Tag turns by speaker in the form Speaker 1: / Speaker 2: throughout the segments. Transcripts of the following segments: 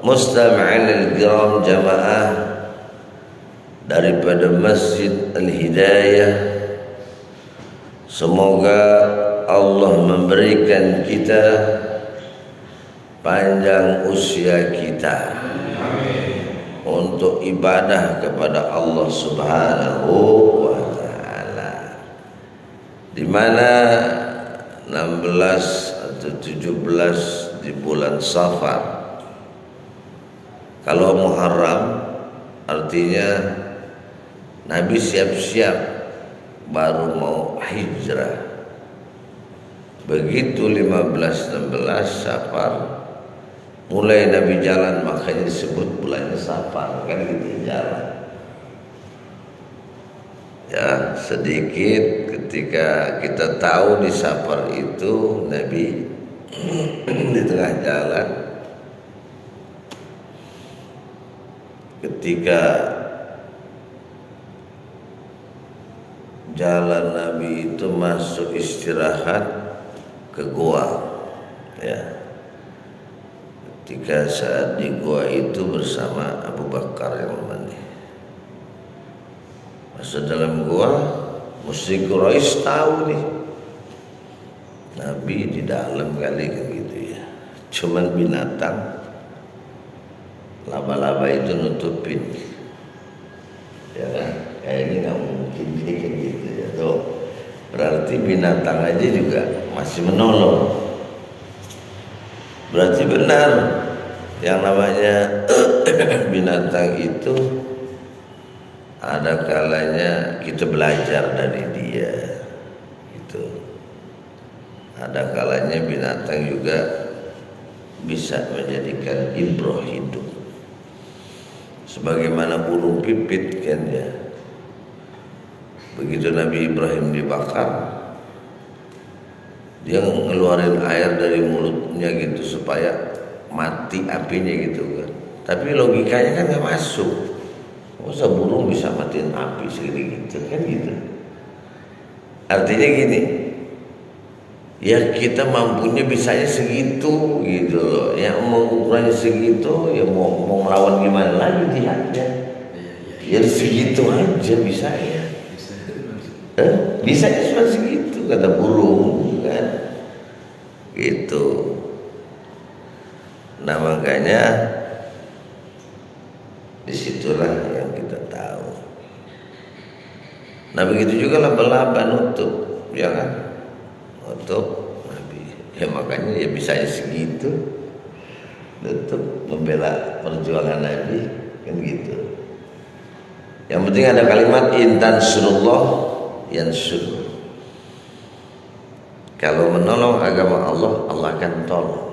Speaker 1: mustami'in al-kiram jamaah daripada Masjid Al-Hidayah, semoga Allah memberikan kita panjang usia kita untuk ibadah kepada Allah Subhanahu wa taala, di mana 16 atau 17 di bulan Safar. Kalau Muharram artinya Nabi siap-siap baru mau hijrah. Begitu 15-16 Safar mulai Nabi jalan, makanya disebut bulannya Safar, kan gitu, jalan. Ya, sedikit ketika kita tahu di Safar itu Nabi di tengah jalan, ketika jalan Nabi itu masuk istirahat ke gua, ya. Ketika saat di gua itu bersama Abu Bakar yang mandi, masuk dalam gua, musyrik Quraisy tahu nih Nabi di dalam kali gitu ya. Cuman binatang laba-laba itu nutupin, ya kan? Kayaknya nggak mungkin kayak gitu ya. Tuh, berarti binatang aja juga masih menolong. Berarti benar yang namanya binatang itu ada kalanya kita belajar dari dia. Itu ada kalanya binatang juga bisa menjadikan ibrah hidup. Sebagaimana burung pipit kan ya. Begitu Nabi Ibrahim dibakar, dia ngeluarin air dari mulutnya gitu supaya mati apinya gitu kan. Tapi logikanya kan nggak masuk. Masa burung bisa matiin api segini gitu kan gitu. Artinya gini, ya kita mampunya bisanya segitu gitu loh. Yang mau ukurannya segitu, ya mau melawan gimana lagi jihadnya? Ya segitu aja bisanya. Bisanya cuma segitu kata burung kan, gitu. Nah makanya disitulah yang kita tahu. Nah begitu juga laba-laba nutup, ya kan? Nutup Nabi. Ya makanya ya bisanya segitu, nutup membela perjuangan Nabi kan gitu. Yang penting ada kalimat intan surullah yansur. Kalau menolong agama Allah, Allah akan tolong.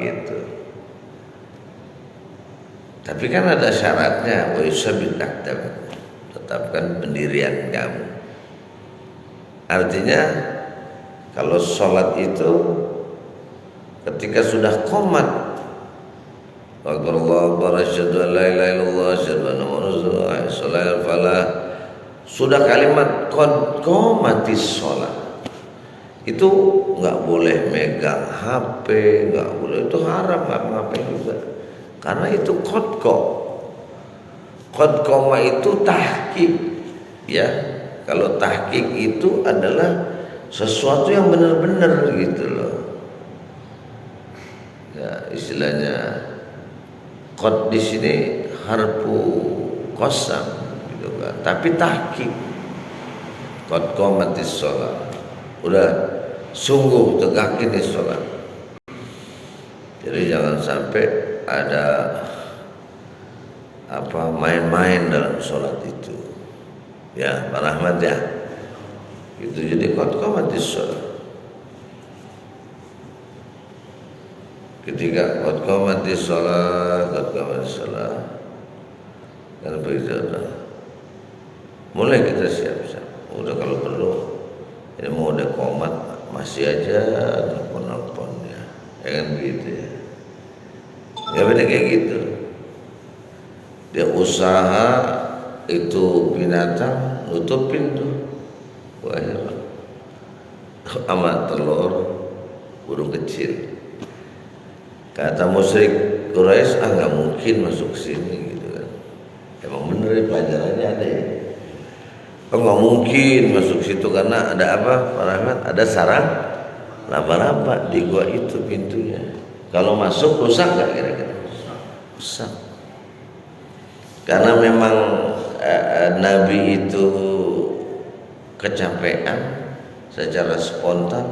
Speaker 1: Gitu. Tapi kan ada syaratnya, wa yusabbit aqdam. Tetapkan pendirian kamu. Artinya kalau sholat itu ketika sudah qomat, Allahu akbar asyhadu an la ilaha illallah asyhadu anna muhammadar rasulullah sholal falah, sudah kalimat qad qomatis sholat, itu nggak boleh megang HP, nggak boleh, itu haram, nggak ngapain juga, karena itu qad qoma itu tahqiq, ya. Kalau tahqiq itu adalah sesuatu yang benar-benar gitu loh, ya istilahnya qad di sini harfu qasam gitu kan, tapi tahqiq qad qomatis sholat, udah sungguh tegakin di sholat. Jadi jangan sampai ada apa main-main dalam sholat itu, ya Pak Rahmat ya. Itu jadi qad qomatis sholat. Ketika qad qomatis sholat, kan begitu. Mulai kita siap-siap. Udah kalau perlu, ini mau udah qomat masih aja nelpon ya kan begitu ya. Ya beda kayak gitu. Dia usaha itu binatang nutupin tuh, wah sama telur burung kecil. Kata musyrik Quraisy nggak mungkin masuk sini gitu kan. Emang bener ya, pelajarannya ada ya. Nggak mungkin masuk situ karena ada apa Pak Rahmat? Ada sarang laba-laba di gua itu pintunya. Kalau masuk rusak nggak kira-kira? Rusak. Karena memang Nabi itu kecapean secara spontan,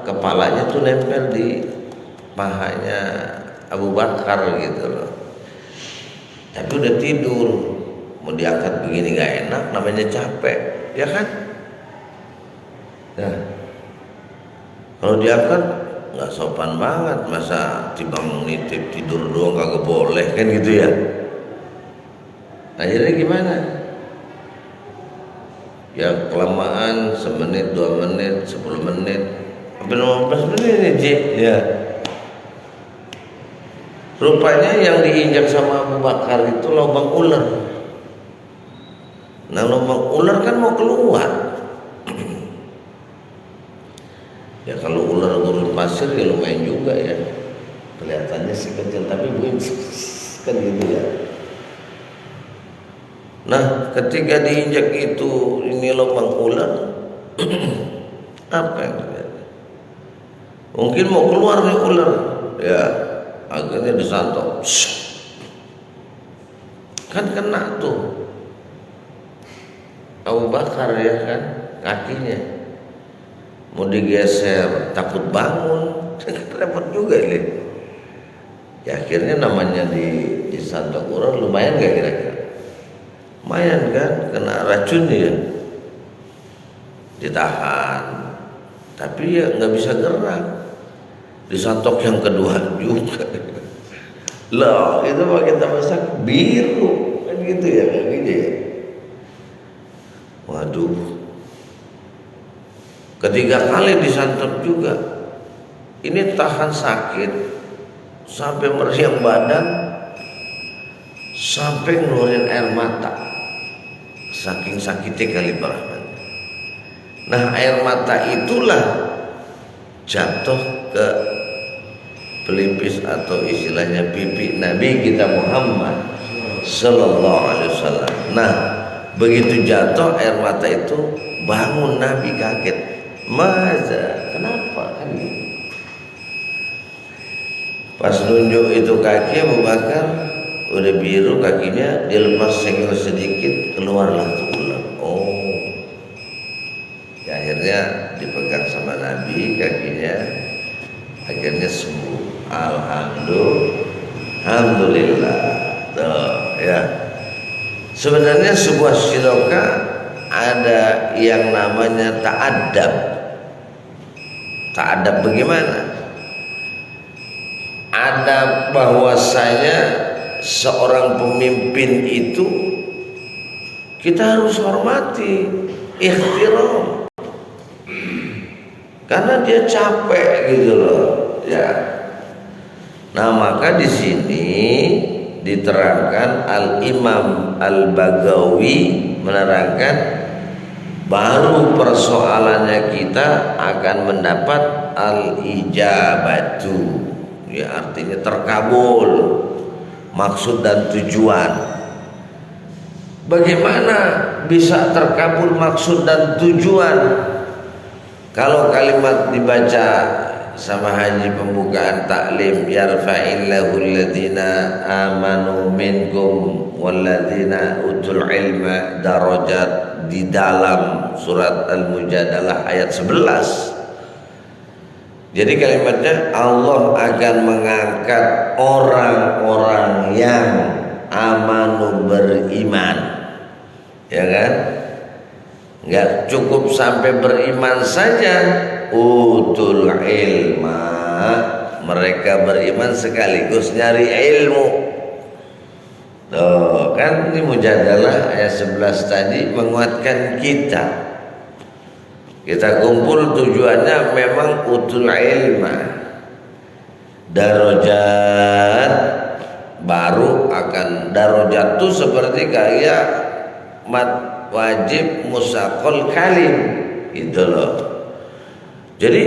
Speaker 1: kepalanya tuh nempel di pahanya Abu Bakar gitu loh. Tapi udah tidur, mau diangkat begini gak enak, namanya capek, ya kan? Nah, kalau diangkat nggak sopan banget, masa timbang nitip tidur doang kagak boleh kan gitu ya? Akhirnya gimana? Ya kelamaan, semenit, 2 menit, 10 menit, sampai 15 menit ya. Rupanya yang diinjak sama Abu Bakar itu lubang ular. Nah lubang ular kan mau keluar. Ya kalau ular gurun pasir ya lumayan juga ya. Kelihatannya sih kecil tapi bunyi kan gitu ya. Nah ketika diinjak itu ini lubang ular, apa yang terjadi? Mungkin mau keluar nih ular, ya akhirnya disantok, kan kena tuh Abu Bakar ya kan, kakinya mau digeser takut bangun, repot juga nih. Ya akhirnya namanya disantok ular, lumayan gak kira-kira? Lumayan kan, kena racun ya, ditahan, tapi ya nggak bisa gerak. Disantok yang kedua juga, loh itu mah kita masak biru kan gitu ya, kayak gitu ya. Waduh, ketiga kali disantok juga, ini tahan sakit sampai meriang badan, sampai ngeluarin air mata. Saking sakitnya kali Pak Rahman. Nah air mata itulah jatuh ke pelipis atau istilahnya pipi Nabi kita Muhammad Sallallahu Alaihi Wasallam. Nah begitu jatuh air mata itu, bangun Nabi kaget. Masa kenapa kan? Pas nunjuk itu kaki Abu Bakar udah biru kakinya, dia lepas senggol sedikit, keluarlah tuh ular. Oh, ya, akhirnya dipegang sama Nabi kakinya, akhirnya sembuh. Alhamdulillah. Tuh, ya. Sebenarnya sebuah siroka ada yang namanya ta'adab. Ta'adab bagaimana? Ada bahwasanya seorang pemimpin itu kita harus hormati, ihtiram, karena dia capek gitu loh ya. Nah maka di sini diterangkan Al-Imam Al-Bagawi menerangkan baru persoalannya kita akan mendapat al-ijabatu, ya artinya terkabul maksud dan tujuan. Bagaimana bisa terkabul maksud dan tujuan? Kalau kalimat dibaca sama haji pembukaan taklim, yarfa'illahu alladhina amanu minkum walladhina utul ilma darajat, di dalam surat Al-Mujadalah ayat 11. Jadi kalimatnya Allah akan mengangkat orang-orang yang amanu, beriman, ya kan? Nggak cukup sampai beriman saja, utul ilma, mereka beriman sekaligus nyari ilmu. Tuh kan ini Mujadalah ayat 11 tadi menguatkan kita. Kita kumpul tujuannya memang utul ilma, darajat, baru akan darajat itu seperti kayak mat wajib musaqal kalim gitu loh. Jadi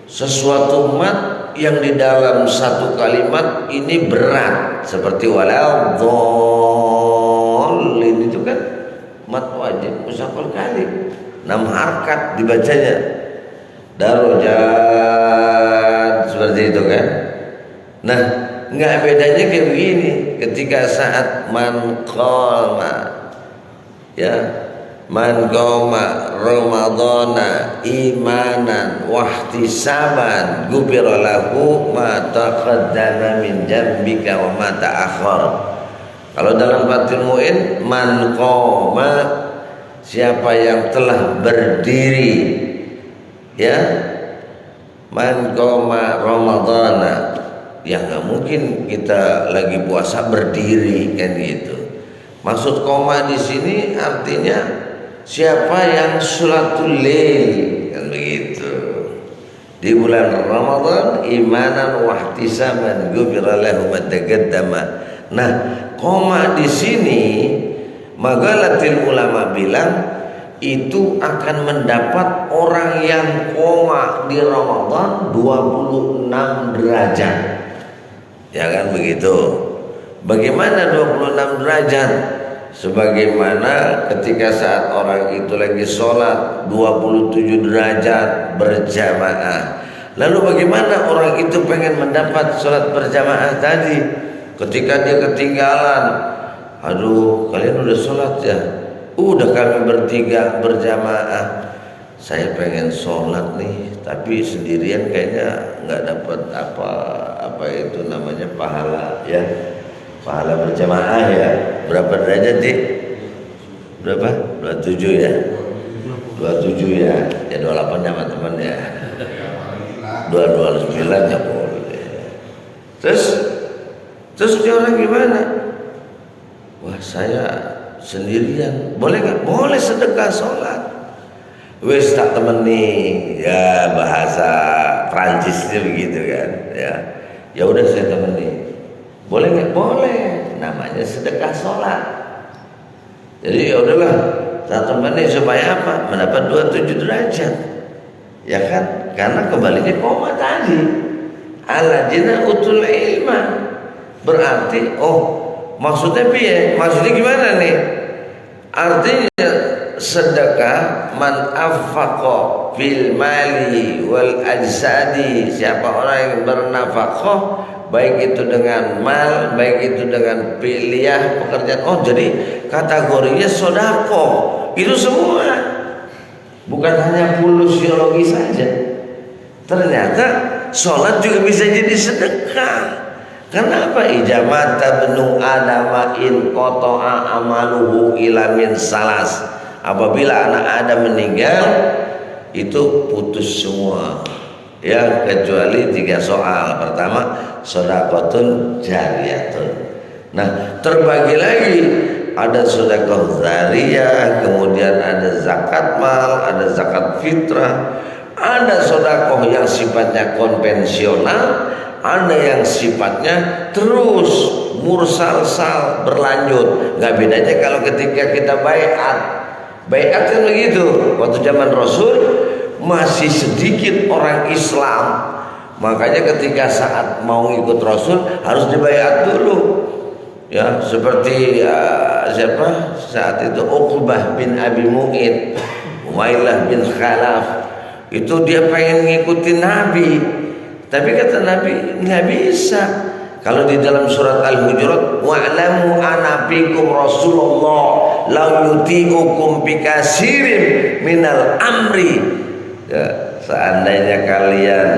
Speaker 1: sesuatu mat yang di dalam satu kalimat ini berat seperti waladhdallin itu kan mat wajib musyafal kalim 6 harkat dibacanya darajat seperti itu kan. Nah, nggak bedanya kayak begini ketika saat man qama ramadhana imanan wahtisaban ghufira lahu ma taqaddama min dzambika wa ma ta'akhkhar. Kalau dalam Fathul Mu'in man qama, siapa yang telah berdiri, ya, man qama ramadhana, ya nggak mungkin kita lagi puasa berdiri kan gitu. Maksud koma di sini artinya siapa yang sholatul lail kan begitu. Di bulan Ramadan imanan wahtisaban ghufira lahu ma taqaddama. Nah, koma di sini magalatil ulama bilang itu akan mendapat orang yang koma di Ramadan 26 derajat. Ya kan begitu. Bagaimana 26 derajat? Sebagaimana ketika saat orang itu lagi sholat 27 derajat berjamaah. Lalu bagaimana orang itu pengen mendapat sholat berjamaah tadi? Ketika dia ketinggalan, aduh kalian udah sholat ya? Udah kami bertiga berjamaah. Saya pengen sholat nih, tapi sendirian kayaknya nggak dapat apa itu namanya pahala ya. Pahala berjamaah ya. Berapa derajat sih? Berapa? 27 ya? 27 ya? Ya 28 ya teman-teman ya. 229 ya boleh. Terus dia orang gimana? Wah saya sendirian. Boleh gak? Boleh sedekah sholat. Wes tak temeni. Ya bahasa Prancisnya begitu kan. Ya udah saya temeni. Boleh nggak? Boleh. Namanya sedekah sholat. Jadi ya udahlah, satu menit supaya apa? Mendapat 27 derajat. Ya kan? Karena kembalinya koma tadi. Alladzina utul ilma. Berarti maksudnya piye? Maksudnya gimana nih? Artinya sedekah man afaqo fil mali wal ajsadi. Siapa orang yang bernafaqah, baik itu dengan mal, baik itu dengan pilihan pekerjaan. Jadi kategorinya sodako itu semua, bukan hanya fisiologi saja. Ternyata sholat juga bisa jadi sedekah. Kenapa? Ijamata benu adama in kotoa amaluhu ilamin salas. Apabila anak Adam meninggal, itu putus semua. Ya, kecuali 3 soal. Pertama, sodakotun jariyatun. Nah, terbagi lagi. Ada sodakoh zariyah, kemudian ada zakat mal, ada zakat fitrah, ada sodakoh yang sifatnya konvensional, ada yang sifatnya terus mursal-sal berlanjut. Gak bedanya kalau ketika kita baiat kan begitu. Waktu zaman Rasul masih sedikit orang Islam, makanya ketika saat mau ikut Rasul harus dibaiat dulu. Ya, seperti siapa saat itu Uqbah bin Abi Mu'id, Umaylah bin Khalaf, itu dia pengen ngikutin Nabi, tapi kata Nabi nggak bisa. Kalau di dalam surat Al-Hujurat, wa'lamu anna fikum Rasulullah la yuti'ukum bikasirin minal amri. Ya, seandainya kalian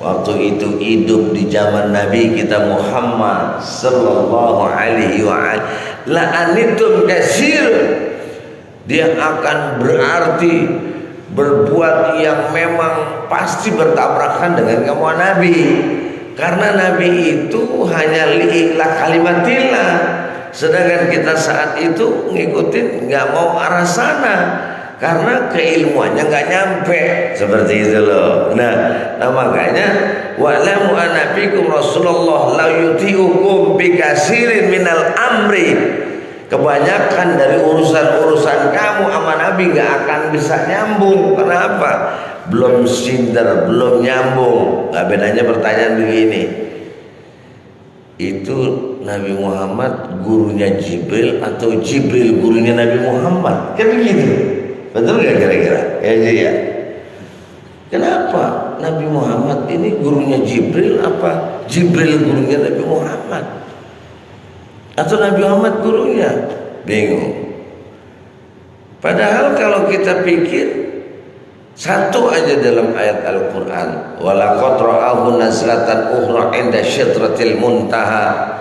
Speaker 1: waktu itu hidup di zaman Nabi kita Muhammad sallallahu alaihi wa la anitum kasir, dia akan berarti berbuat yang memang pasti bertabrakan dengan kamu Nabi. Karena Nabi itu hanya li'ila kalimatillah, sedangkan kita saat itu ngikutin nggak mau arah sana karena keilmuannya nggak nyampe, seperti itu loh. Nah makanya wa'lamu anna fikum Rasulullah la yuti'ukum bikasirin minal amri. Kebanyakan dari urusan-urusan kamu sama Nabi nggak akan bisa nyambung. Kenapa? belum sinder, belum nyambung. Gak bedanya pertanyaan begini, itu Nabi Muhammad gurunya Jibril atau Jibril gurunya Nabi Muhammad? Kan begitu, betul gak kira-kira? Ya. Kenapa Nabi Muhammad ini gurunya Jibril, apa Jibril gurunya Nabi Muhammad, atau Nabi Muhammad gurunya? Bingung. Padahal kalau kita pikir, satu aja dalam ayat Al-Quran, walaqad ra'ahu nazlatan ukhra 'inda syitratil muntaha.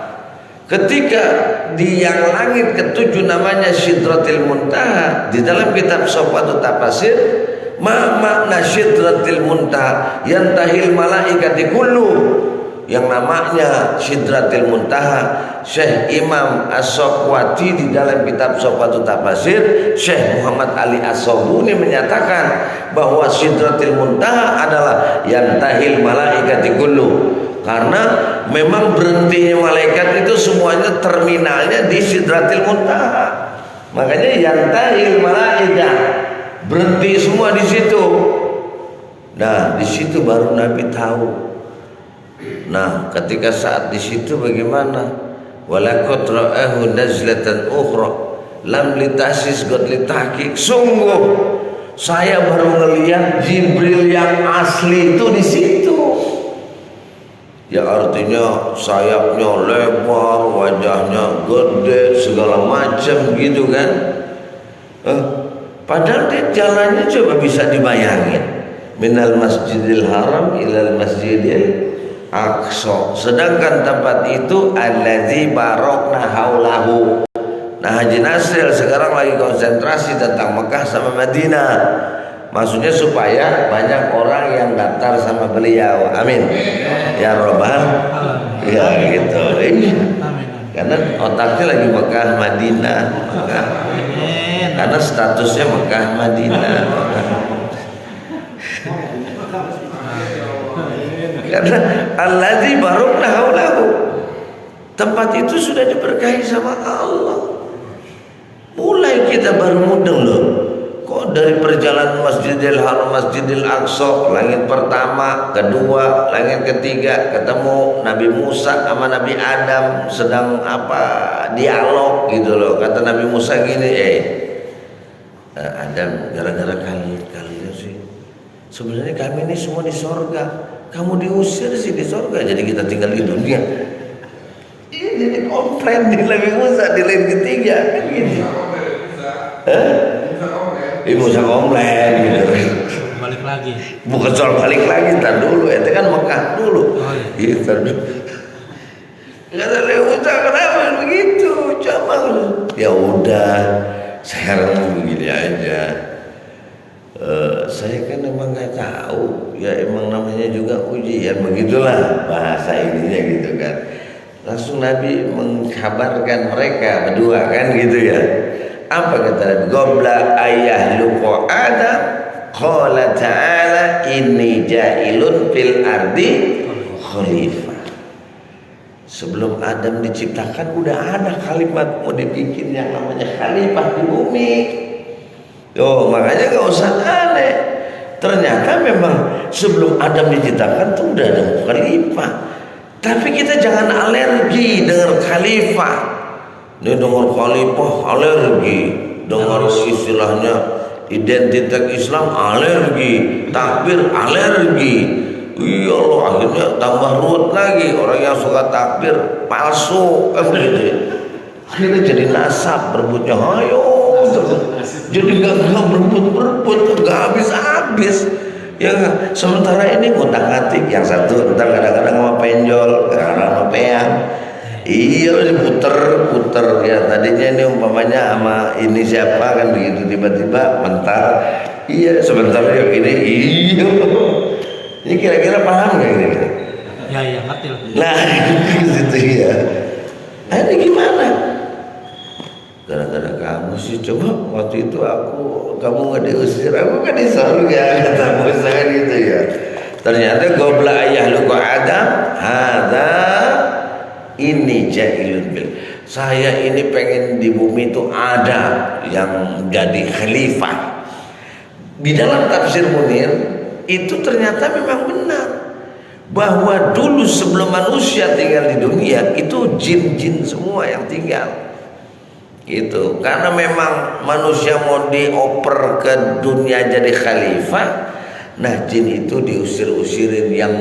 Speaker 1: Ketika di yang langit ketujuh namanya Sidratil Muntaha, di dalam kitab Sofatut Tafasir, ma makna Sidratil Muntaha yantahil malaikati kullu. Yang namanya Sidratil Muntaha, Syekh Imam As-Sokwati di dalam kitab Sofatut Tafasir, Syekh Muhammad Ali As-Sobuni menyatakan bahwa Sidratil Muntaha adalah yantahil malaikati kullu. Karena memang berhentinya malaikat itu semuanya terminalnya di Sidratil Muntaha. Makanya yantahil malaikat, berhenti semua di situ. Nah, di situ baru Nabi tahu. Nah, ketika saat di situ bagaimana? Walaqad ra'ahu nazlatan ukhra lam litasis qad litahqiq. Sungguh saya baru melihat Jibril yang asli itu di situ. Ya artinya sayapnya lebar, wajahnya gede, segala macam gitu kan. Padahal dia jalannya coba bisa dibayangin, minal masjidil haram ilal masjidil aqsa. Sedangkan tempat itu allazi barokna haulahu. Nah, Haji Nasril sekarang lagi konsentrasi tentang Mekah sama Madinah. Maksudnya supaya banyak orang yang daftar sama beliau. Amin. Ya Rabbal. Ya gitu. Karena otaknya lagi Mekah Madinah. Mekah. Karena statusnya Mekah Madinah. Karena allazi barokna haulahu, tempat itu sudah diberkahi sama Allah. Mulai kita baru mudeng loh, kok dari perjalanan Masjidil Haram, Masjidil Aqsa, langit pertama, kedua, langit ketiga, ketemu Nabi Musa sama Nabi Adam sedang dialog gitu loh. Kata Nabi Musa gini, Adam, gara-gara kalian sih, sebenarnya kami ini semua di sorga, kamu diusir sih di sorga, jadi kita tinggal di dunia. Ini jadi komplain di Nabi Musa di lain ketiga kan gitu. Ibu saya komplain gitu.
Speaker 2: Balik lagi.
Speaker 1: Bukan soal balik lagi, tar dulu. Itu kan Mekah dulu. Iya, tar dulu. Kata Nabi Musa, kenapa begitu? Coba. Ya udah, sekarang begini aja. Saya kan emang nggak tahu. Ya emang namanya juga ujian, begitulah bahasa ininya gitu kan. Langsung Nabi mengkabarkan mereka berdua kan gitu ya. Apa kata Nabi? Qabla ayah luqa Adam qala ta'ala inni ja'ilun fil ardi khalifah. Sebelum Adam diciptakan udah ada kalimat mau dibikin yang namanya khalifah di bumi. Makanya gak usah aneh. Ternyata memang sebelum Adam diciptakan tuh udah ada khalifah. Tapi kita jangan alergi dengan khalifah. Ini dengan khalifah alergi, dengan istilahnya identitas Islam alergi, takbir alergi. Iya Allah, akhirnya tambah ruwet lagi. Orang yang suka takbir palsu kan gitu. Akhirnya jadi nasab, berebutnya ayo. Jadi gak berebut, gak habis-habis. Ya, sementara ini ngutak-ngatik, yang satu ntar kadang-kadang sama penjol, kadang-kadang sama peyang. Iya, puter ya. Tadinya ini umpamanya sama ini siapa kan begitu, tiba-tiba mentar. Iya, sebentar ya ini. Iya. Ini kira-kira paham nggak ini?
Speaker 2: Ya, ngerti lah.
Speaker 1: Nah, gitu ya. Ini gimana? Gara-gara kamu sih, coba waktu itu kamu nggak diusir, aku kan di surga, kata Musa kan gitu ya. Ternyata qabla ayah luqa Adam, hadza ini jahilun bil. Saya ini pengen di bumi itu ada yang jadi khalifah. Di dalam tafsir Munir itu ternyata memang benar bahwa dulu sebelum manusia tinggal di dunia itu jin-jin semua yang tinggal gitu. Karena memang manusia mau dioper ke dunia jadi khalifah, nah jin itu diusir-usirin yang